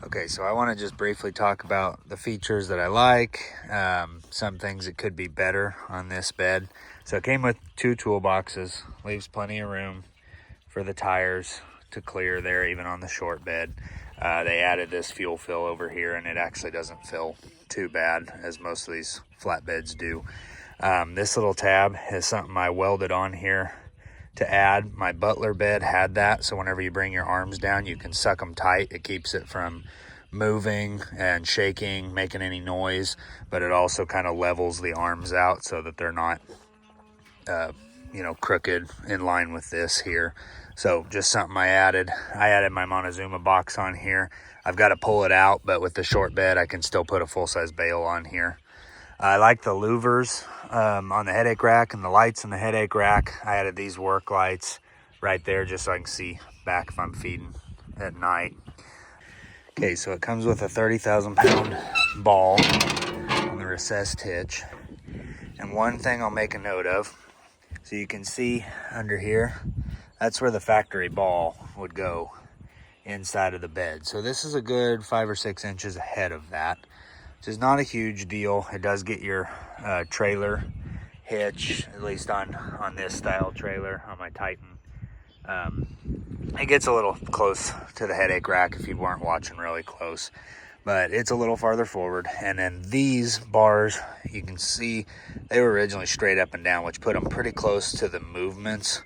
Okay, so I want to just briefly talk about the features that I like, some things that could be better on this bed. So it came with 2 toolboxes, leaves plenty of room for the tires to clear there, even on the short bed. They added this fuel fill over here, and it actually doesn't fill too bad, as most of these flatbeds do. This little tab is something I welded on here to add. My Butler bed had that, so whenever you bring your arms down, you can suck them tight. It keeps it from moving and shaking, making any noise, but it also kind of levels the arms out so that they're not crooked in line with this here. So just something I added my Montezuma box on here. I've got to pull it out, but with the short bed I can still put a full-size Bale on here. I like the louvers on the headache rack and the lights in the headache rack. I added these work lights right there just so I can see back if I'm feeding at night. Okay, so it comes with a 30,000 pound ball on the recessed hitch. And one thing I'll make a note of, so you can see under here, that's where the factory ball would go inside of the bed. So this is a good 5 or 6 inches ahead of that, which is not a huge deal. It does get your trailer hitch, at least on this style trailer, on my Titan. It gets a little close to the headache rack if you weren't watching really close, but it's a little farther forward. And then these bars, you can see they were originally straight up and down, which put them pretty close to the movements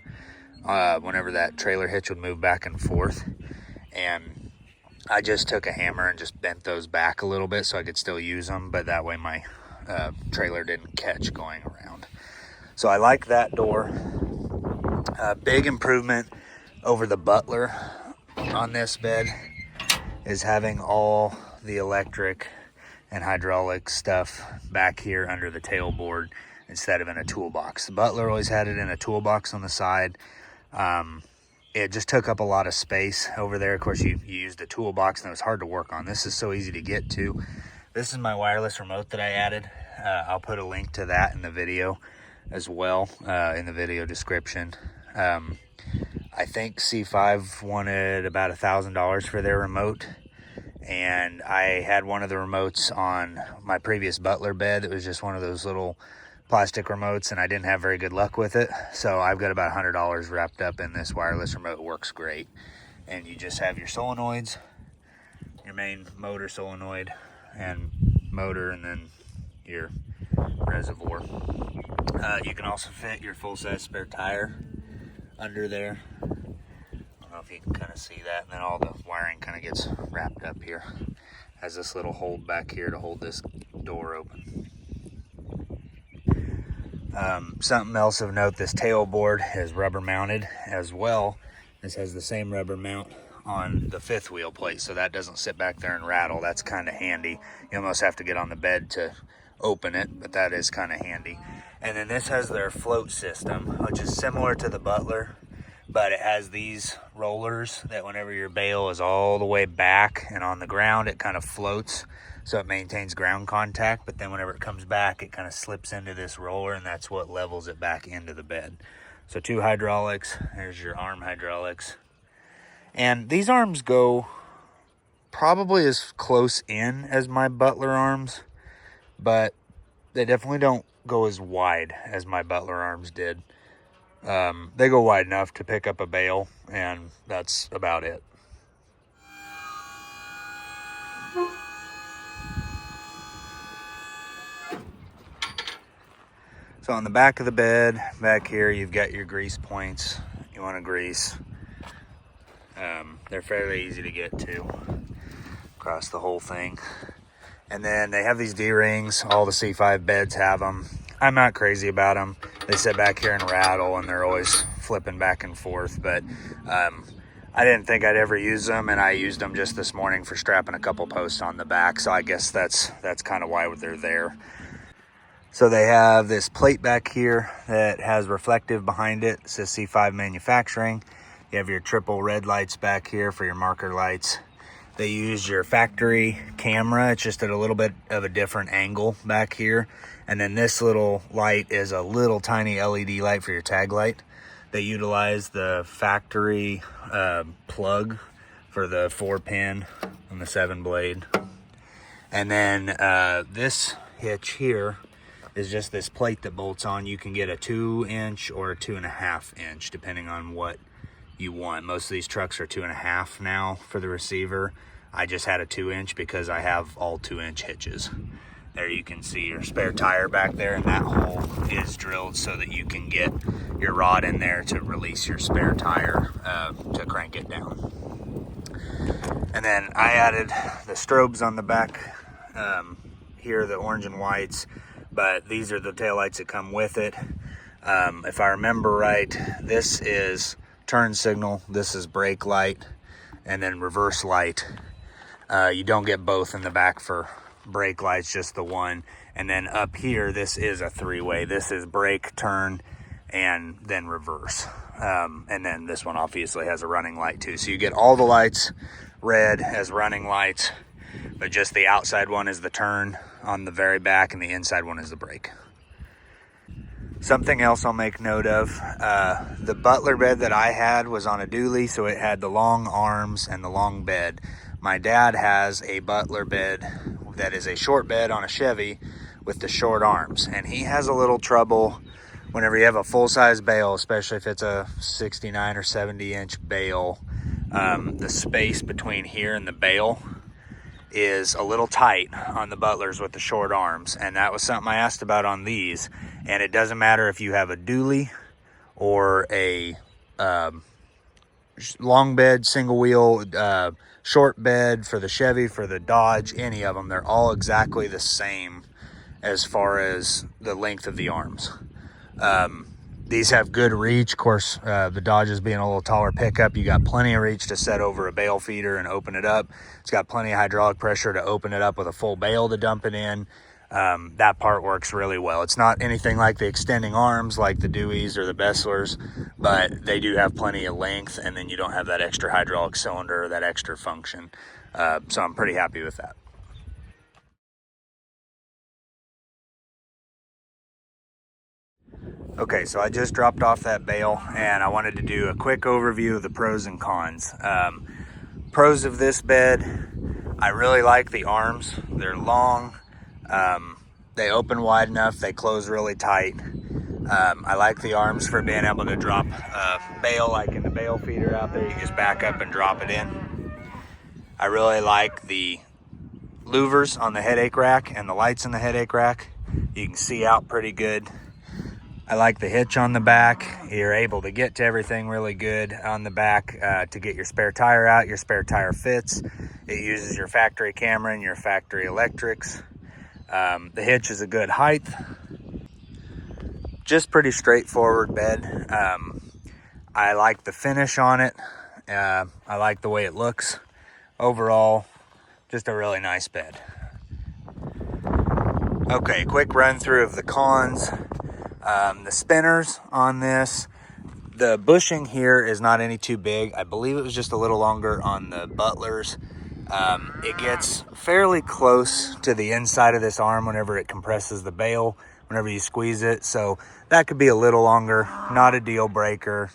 whenever that trailer hitch would move back and forth. And I just took a hammer and just bent those back a little bit so I could still use them, but that way my trailer didn't catch going around. So I like that door. Big improvement over the Butler on this bed is having all the electric and hydraulic stuff back here under the tailboard instead of in a toolbox. The Butler always had it in a toolbox on the side. It just took up a lot of space over there. Of course, you used a toolbox and it was hard to work on. This is so easy to get to. This is my wireless remote that I added. I'll put a link to that in the video as well, in the video description. I think C5 wanted about $1,000 for their remote, and I had one of the remotes on my previous Butler bed. It was just one of those little plastic remotes, and I didn't have very good luck with it. So I've got about $100 wrapped up in this wireless remote. It works great. And you just have your solenoids, your main motor solenoid and motor, and then your reservoir. You can also fit your full-size spare tire under there. I don't know if you can kind of see that. And then all the wiring kind of gets wrapped up here. Has this little hold back here to hold this door open. Something else of note, this tailboard is rubber mounted as well. This has the same rubber mount on the 5th wheel plate, so that doesn't sit back there and rattle. That's kind of handy. You almost have to get on the bed to open it, but that is kind of handy. And then this has their float system, which is similar to the Butler, but it has these rollers that whenever your bale is all the way back and on the ground, it kind of floats, so it maintains ground contact. But then whenever it comes back, it kind of slips into this roller, and that's what levels it back into the bed. So 2 hydraulics, there's your arm hydraulics. And these arms go probably as close in as my Butler arms, but they definitely don't go as wide as my Butler arms did. They go wide enough to pick up a bale, and that's about it. So on the back of the bed, back here, you've got your grease points. You want to grease. They're fairly easy to get to across the whole thing. And then they have these D-rings. All the C5 beds have them. I'm not crazy about them. They sit back here and rattle, and they're always flipping back and forth. But I didn't think I'd ever use them, and I used them just this morning for strapping a couple posts on the back. So I guess that's kind of why they're there. So they have this plate back here that has reflective behind it. It says C5 Manufacturing. You have your triple red lights back here for your marker lights. They use your factory camera. It's just at a little bit of a different angle back here. And then this little light is a little tiny LED light for your tag light. They utilize the factory plug for the 4-pin on the 7-blade. And then this hitch here is just this plate that bolts on. You can get a 2-inch or a 2.5-inch, depending on what you want. Most of these trucks are 2.5 now for the receiver. I just had a 2-inch because I have all 2-inch hitches. There you can see your spare tire back there, and that hole is drilled so that you can get your rod in there to release your spare tire to crank it down. And then I added the strobes on the back here, the orange and whites, but these are the taillights that come with it. If I remember right, this is turn signal, this is brake light, and then reverse light. You don't get both in the back for brake lights, just the one. And then up here, this is a 3-way. This is brake, turn, and then reverse. And then this one obviously has a running light too. So you get all the lights red as running lights, but just the outside one is the turn on the very back, and the inside one is the brake. Something else I'll make note of, the Butler bed that I had was on a dually, so it had the long arms and the long bed. My dad has a Butler bed that is a short bed on a Chevy with the short arms, and he has a little trouble whenever you have a full-size Bale, especially if it's a 69 or 70-inch Bale. The space between here and the Bale is a little tight on the Butlers with the short arms, and that was something I asked about on these. And it doesn't matter if you have a dually or a long bed, single wheel, short bed for the Chevy, for the Dodge, any of them, they're all exactly the same as far as the length of the arms. These have good reach. Of course, the Dodge being a little taller pickup, you got plenty of reach to set over a bale feeder and open it up. It's got plenty of hydraulic pressure to open it up with a full bale to dump it in. That part works really well. It's not anything like the extending arms like the Deweys or the Besslers, but they do have plenty of length, and then you don't have that extra hydraulic cylinder or that extra function. So I'm pretty happy with that. Okay, so I just dropped off that Bale, and I wanted to do a quick overview of the pros and cons. Pros of this bed, I really like the arms. They're long. They open wide enough, they close really tight. I like the arms for being able to drop a Bale, like in the Bale feeder out there. You just back up and drop it in. I really like the louvers on the headache rack and the lights in the headache rack. You can see out pretty good. I like the hitch on the back. You're able to get to everything really good on the back to get your spare tire out. Your spare tire fits. It uses your factory camera and your factory electrics. The hitch is a good height. Just pretty straightforward bed. I like the finish on it. I like the way it looks. Overall, just a really nice bed. Okay, quick run through of the cons. The spinners on this, the bushing here is not any too big. I believe it was just a little longer on the Butlers. It gets fairly close to the inside of this arm whenever it compresses the Bale, whenever you squeeze it. So that could be a little longer, not a deal breaker.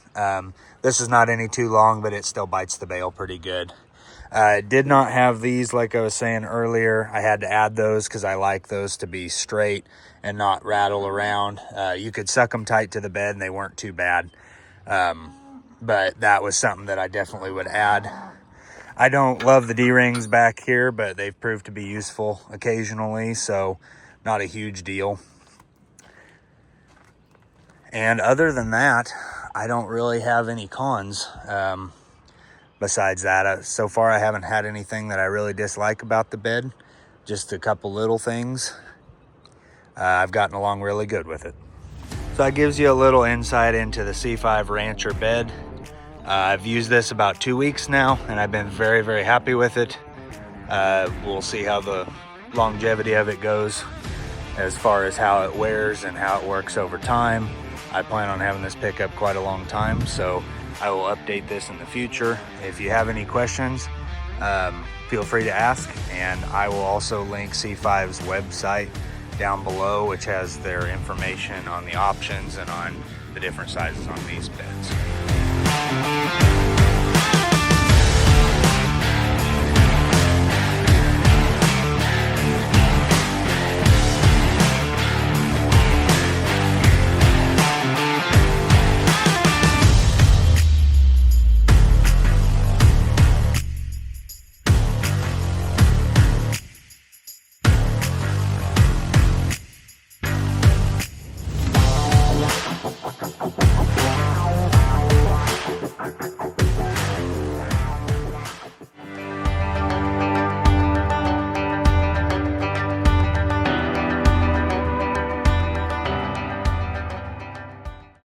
This is not any too long, but it still bites the Bale pretty good. Did not have these, like I was saying earlier. I had to add those because I like those to be straight and not rattle around. You could suck them tight to the bed and they weren't too bad. But that was something that I definitely would add. I don't love the D-rings back here, but they've proved to be useful occasionally, so not a huge deal. And other than that, I don't really have any cons. Besides that, so far I haven't had anything that I really dislike about the bed. Just a couple little things. I've gotten along really good with it. So that gives you a little insight into the C5 Rancher bed. I've used this about 2 weeks now, and I've been very, very happy with it. We'll see how the longevity of it goes as far as how it wears and how it works over time. I plan on having this pickup quite a long time, so I will update this in the future. If you have any questions, feel free to ask, and I will also link C5's website down below, which has their information on the options and on the different sizes on these beds.